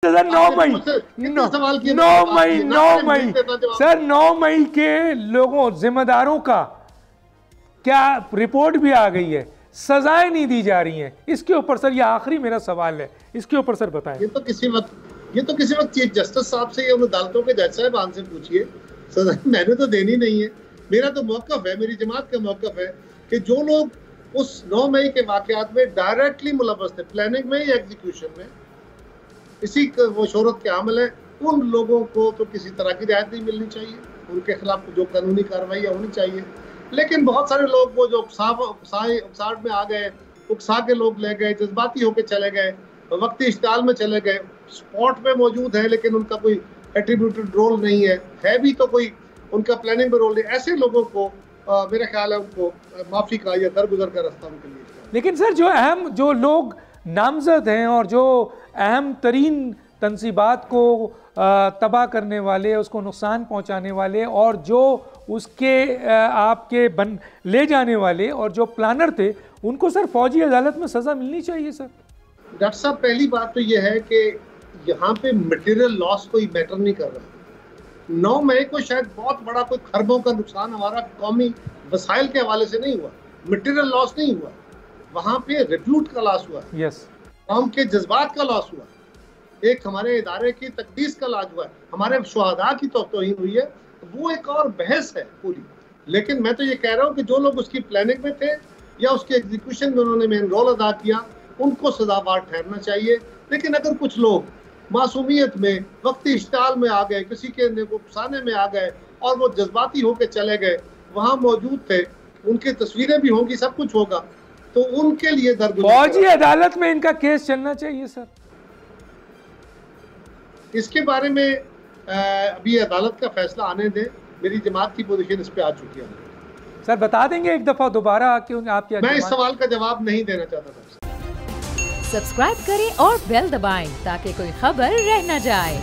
Sir 9 मई sir 9 मई के लोगों जिम्मेदारों का क्या रिपोर्ट भी आ गई है, सजाएं नहीं दी जा रही हैं। इसके ऊपर सर, ये आखिरी मेरा सवाल है, इसके ऊपर सर बताएं। ये तो किसी वक्त चीफ जस्टिस साहब से या उन अदालतों के जज साहब से पूछिए, सजा मैंने तो देनी नहीं है। मेरा तो मौक़िफ़ है, मेरी जमात का मौक़िफ़ है कि जो लोग उस 9 मई के वाक़यात में डायरेक्टली मुलव्वस थे, प्लानिंग में या एग्जीक्यूशन में, इसी वो शोहरत के आमल है, उन लोगों को तो किसी तरह की रियायत नहीं मिलनी चाहिए, उनके खिलाफ जो कानूनी कार्रवाई होनी चाहिए। लेकिन बहुत सारे लोग वो जो उकसाहट में आ गए, उकसा के लोग ले गए, जज्बाती होकर चले गए, वक्ती इश्ताल में चले गए, स्पॉट में मौजूद है लेकिन उनका कोई एट्रीब्यूटेड रोल नहीं है भी तो कोई उनका प्लानिंग में रोल नहीं। ऐसे लोगों को मेरा ख्याल है उनको माफ़ी का या दरगुजर का रास्ता उनके लिए। लेकिन सर जो लोग नामजद हैं और जो अहम तरीन तनसीबात को तबाह करने वाले, उसको नुकसान पहुंचाने वाले और जो उसके आपके ले जाने वाले और जो प्लानर थे, उनको सर फौजी अदालत में सज़ा मिलनी चाहिए सर। डॉक्टर साहब, पहली बात तो ये है कि यहाँ पे मटेरियल लॉस कोई मैटर नहीं कर रहा। 9 मई को शायद बहुत बड़ा कोई खरबों का नुकसान हमारा कौमी वसाइल के हवाले से नहीं हुआ, मटेरियल लॉस नहीं हुआ, वहाँ पे रिप्यूट का लॉस हुआ, कौम के जज्बात का लॉस हुआ, एक हमारे इदारे की तकदीस का लॉस हुआ, हमारे शुहदा की तौहीन हुई है, वो एक और बहस है पूरी। लेकिन मैं तो ये कह रहा हूँ कि जो लोग उसकी प्लानिंग में थे या उसके एग्जीक्यूशन में उन्होंने मेन रोल अदा किया, उनको सजावार ठहरना चाहिए। लेकिन अगर कुछ लोग मासूमियत में, वक्ती इश्ताल में आ गए, किसी के उकसाने में आ गए और वो जज्बाती होकर चले गए, वहाँ मौजूद थे, उनकी तस्वीरें भी होंगी, सब कुछ होगा, तो उनके लिए फौजी अदालत में इनका केस चलना चाहिए सर। इसके बारे में अभी अदालत का फैसला आने दें, मेरी जमात की पोजीशन इस पे आ चुकी है। सर बता देंगे एक दफा दोबारा आपकी? मैं इस सवाल का जवाब नहीं देना चाहता था। सब्सक्राइब करें और बेल दबाएं ताकि कोई खबर रह न जाए।